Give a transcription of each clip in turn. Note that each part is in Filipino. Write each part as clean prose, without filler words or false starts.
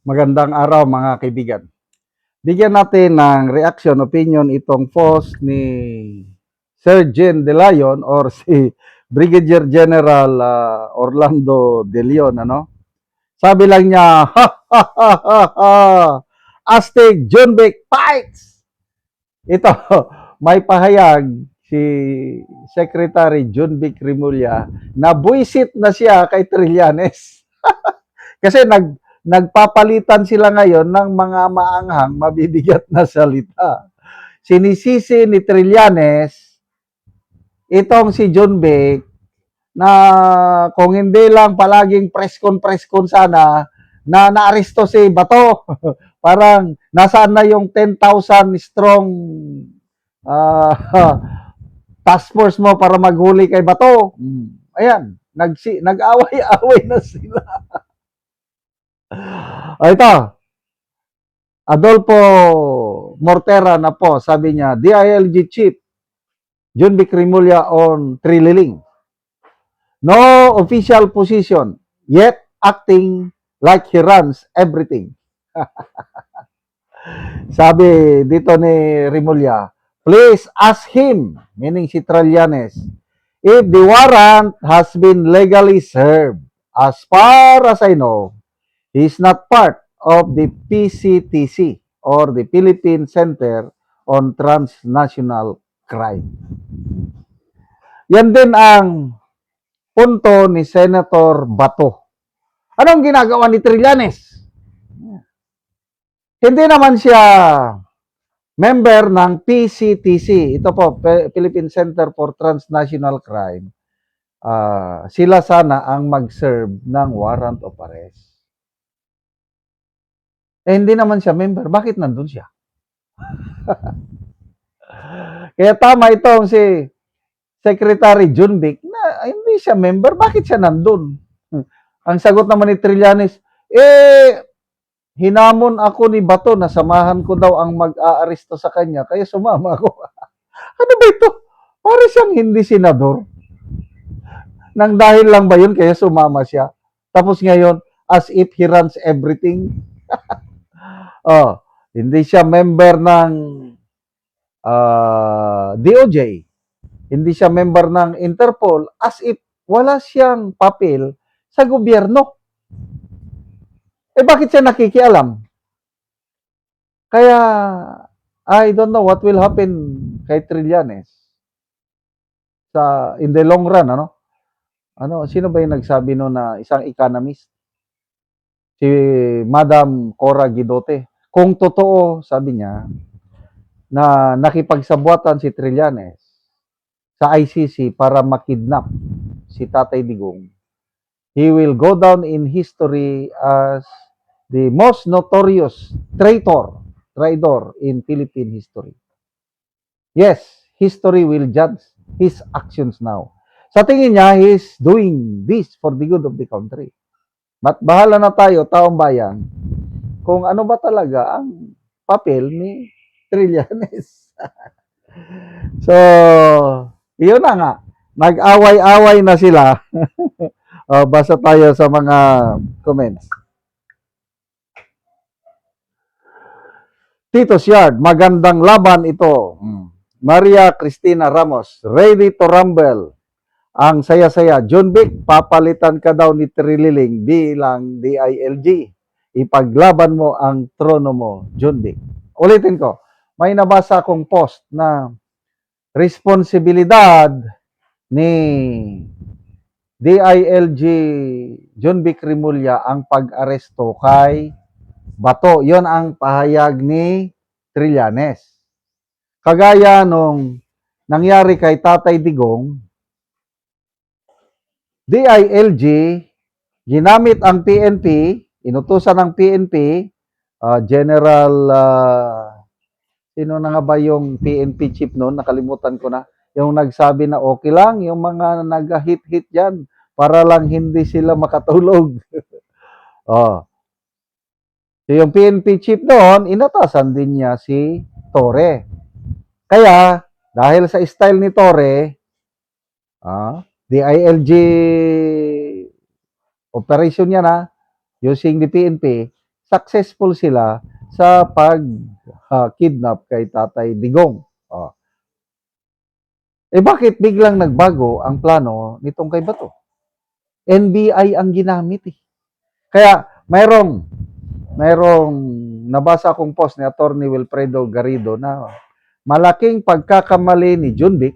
Magandang araw mga kaibigan. Bigyan natin ng reaction, opinion itong post ni Sir Jen De Leon or si Brigadier General Orlando De Leon. Ano? Sabi lang niya, ha ha ha ha ha, Aztec John Beck fights! Ito, may pahayag si Secretary John Beck Rimulya na buisit na siya kay Trillanes. Kasi nagpapalitan sila ngayon ng mga maanghang, mabibigat na salita. Sinisisi ni Trillanes itong si John Beck na kung hindi lang palaging press con sana na naaresto si Bato. Parang nasaan na yung 10,000 strong uh, task force mo para maghuli kay Bato. Ayan, nag-away-away na sila. Ito, Adolfo Mortera na po, sabi niya, DILG Chief John Vic Rimulya on Trililing. No official position, yet acting like he runs everything. Sabi dito ni Rimulya, please ask him, meaning si Trillanes, if the warrant has been legally served. As far as I know, he is not part of the PCTC or the Philippine Center on Transnational Crime. Yan din ang punto ni Senator Bato. Anong ginagawa ni Trillanes? Hindi naman siya member ng PCTC. Ito po, Philippine Center for Transnational Crime. Sila sana ang mag-serve ng warrant of arrest. Hindi naman siya member. Bakit nandun siya? Kaya tama itong si Secretary John Vic na hindi siya member. Bakit siya nandun? Ang sagot naman ni Trillanes, hinamon ako ni Bato na samahan ko daw ang mag-aaresto sa kanya, kaya sumama ako. Ano ba ito? Para siyang hindi senador. Nang dahil lang ba yun, kaya sumama siya? Tapos ngayon, as if he runs everything. Hindi siya member ng DOJ. Hindi siya member ng Interpol, as if wala siyang papel sa gobyerno. Bakit siya nakikialam? Kaya, I don't know what will happen kay Trillanes in the long run, sino ba yung nagsabi no na isang economist? Si Madam Cora Guidote. Kung totoo, sabi niya, na nakipagsabwatan si Trillanes sa ICC para makidnap si Tatay Digong, he will go down in history as the most notorious traitor in Philippine history. Yes, history will judge his actions now. Sa tingin niya, he's doing this for the good of the country. But bahala na tayo, taong bayan, kung ano ba talaga ang papel ni Trillanes. So, yun na nga. Nag-away-away na sila. Basa tayo sa mga comments. Tito's Yard, magandang laban ito. Maria Cristina Ramos, ready to rumble. Ang saya-saya, John Vic, papalitan ka daw ni Trililing bilang DILG. Ipaglaban mo ang trono mo, John Vic. Ulitin ko, may nabasa akong post na responsibilidad ni DILG John Vic Rimulya ang pag-aresto kay Bato. Yon ang pahayag ni Trillanes. Kagaya nung nangyari kay Tatay Digong, DILG ginamit ang PNP, inutusan ng PNP, General, sino na nga ba yung PNP chief noon? Nakalimutan ko na. Yung nagsabi na okay lang, yung mga nag-hit-hit dyan, para lang hindi sila makatulog. So yung PNP chief doon, inatasan din niya si Torre. Kaya, dahil sa style ni Torre, DILG operation niya na, using the PNP, successful sila sa pag kidnap kay Tatay Digong. Oh. Bakit biglang nagbago ang plano nitong kay Bato? NBI ang ginamit eh. Kaya mayroong nabasa akong post ni Attorney Wilfredo Garrido na malaking pagkakamali ni Junbic,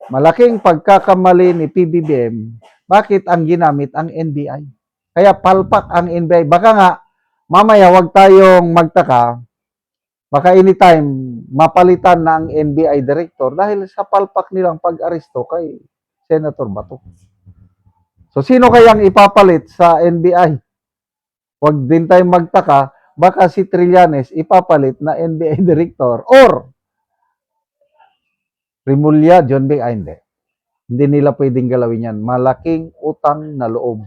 malaking pagkakamali ni PBBM, bakit ang ginamit ang NBI? Kaya palpak ang NBI. Baka nga, mamaya wag tayong magtaka, baka anytime mapalitan na ang NBI director dahil sa palpak nilang pag-aresto kay Senator Bato. So, sino kayang ipapalit sa NBI? Huwag din tayong magtaka, baka si Trillanes ipapalit na NBI director or Rimulya, John B. Ay, hindi. Hindi nila pwedeng galawin yan. Malaking utang na loob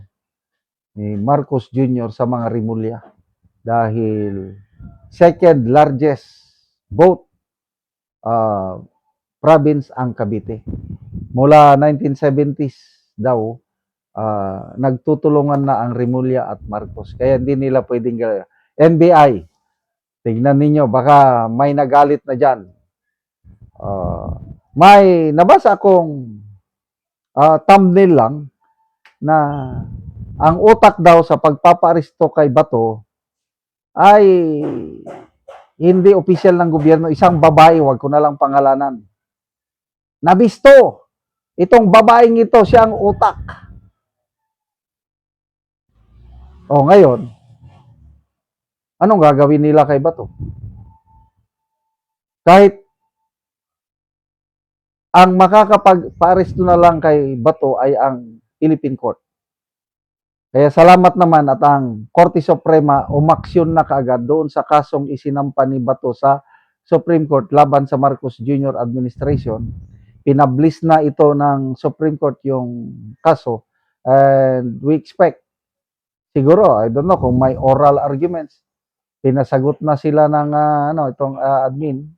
ni Marcos Jr. sa mga Rimulya dahil second largest vote province ang Cavite. Mula 1970s daw, nagtutulungan na ang Rimulya at Marcos. Kaya hindi nila pwedeng galawin. NBI, tignan ninyo, baka may nagalit na dyan. May nabasa akong thumbnail lang na ang utak daw sa pagpapaaresto kay Bato ay hindi opisyal ng gobyerno, isang babae, wag ko na lang pangalanan. Nabisto, itong babaeng ito, siya ang utak. O ngayon, anong gagawin nila kay Bato? Kahit ang makakapag-paaresto na lang kay Bato ay ang Philippine Court. Kaya salamat naman at ang Korte Suprema umaksyon na kaagad doon sa kasong isinampa ni Bato sa Supreme Court laban sa Marcos Jr. administration. Pinablis na ito ng Supreme Court yung kaso and we expect, siguro, I don't know kung may oral arguments, pinasagot na sila ng itong admin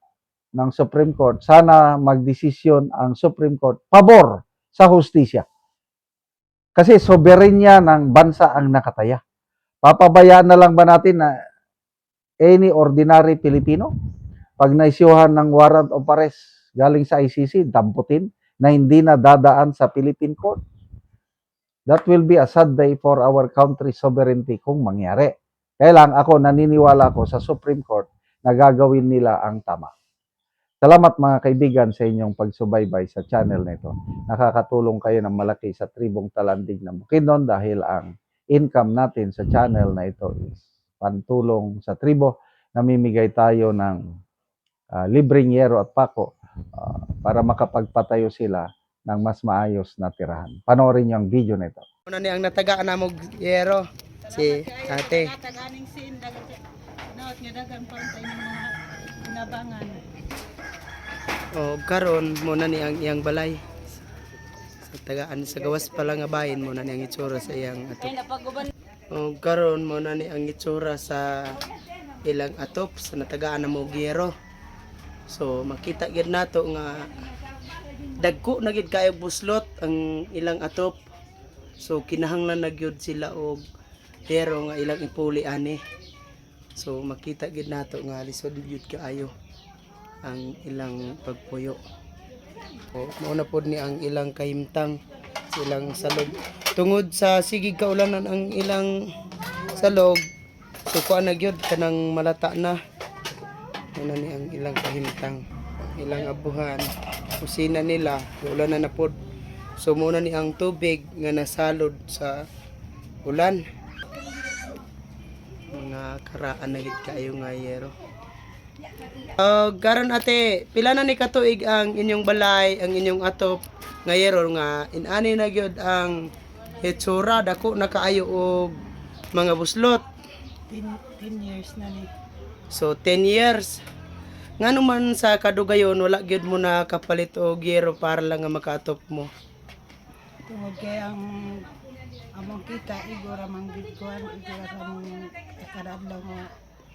ng Supreme Court. Sana magdesisyon ang Supreme Court pabor sa hustisya. Kasi soberenya ng bansa ang nakataya. Papabayaan na lang ba natin na any ordinary Pilipino, pag naisyuhan ng warrant of arrest galing sa ICC, damputin na hindi na dadaan sa Philippine Court? That will be a sad day for our country's sovereignty kung mangyari. Kaya lang ako, naniniwala ko sa Supreme Court na gagawin nila ang tama. Salamat mga kaibigan sa inyong pagsubaybay sa channel na ito. Nakakatulong kayo ng malaki sa tribong Talandig ng Bukidnon dahil ang income natin sa channel na ito is pantulong sa tribo. Namimigay tayo ng libreng yero at pako para makapagpatayo sila ng mas maayos na tirahan. Panoorin niyo ang video na ito. Ano ni ang natagaan na mo yero si ate. Taganing sin dagat nga dagan pa tay ng mga inabangan. O karon mo na ni ang iyang balay. Sa tagaan sa gawas pa lang nga bahin mo na ni ang itsura sa iyang atop. O karon mo na ni ang itsura sa ilang atop sa natagaan na mo giyero. So makita gid nato nga dagko na gid kayo buslot ang ilang atop. So kinahanglan na gyud sila og pero nga ilang ipuli ani. So makita gid nato nga lisod gyud kaayo ang ilang pagpuyo. O mauna pod ni ang ilang kahimtang sa ilang salog. Tungod sa sigig kaulanan ang ilang salog, so kuan na gyud kanang malata na. Ano ni ang ilang kahimtang, ilang abuhan, kusina nila, ulan na pod. So muna ni ang tubig nga nasalod sa ulan. Mga karaan na gid kayo nga yero. Karon ate, pila na ni katuig ang inyong balay, ang inyong atop nga yero nga inani na gyud ang hitsura dako na kaayo og mga buslot. 10 years na ni. So 10 years. Ngano man sa kadugayon wala gyud mo na kapalit og yero para lang nga makaatop mo. Tungod kay ang among kita igora mang bitkuan igora sa among kadadlaw nga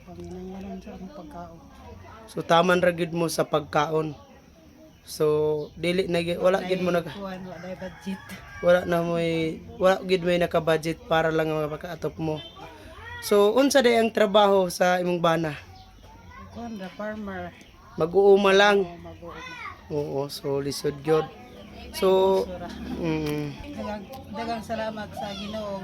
panginahanglan sa among pagkaon. So taman ra gyud mo sa pagkaon. So dili na wala gyud mo na Kuan wala budget. wala gyud may naka-budget para lang nga makaatop mo. So unsa day ang trabaho sa imong bana? Kuan ra farmer. Mag-uuma lang. Mag-uuma. Oo, so lisod gyud. So Sura. mm, Dagang salamat sa Ginoo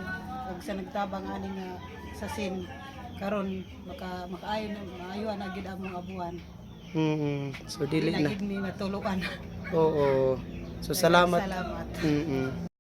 ug sa nagtabang ani nga sa sin karon makaayo maayo na gid among abuhan. so dili Dili na. gid mi matulukan. Oo. So salamat. Salamat. Mm.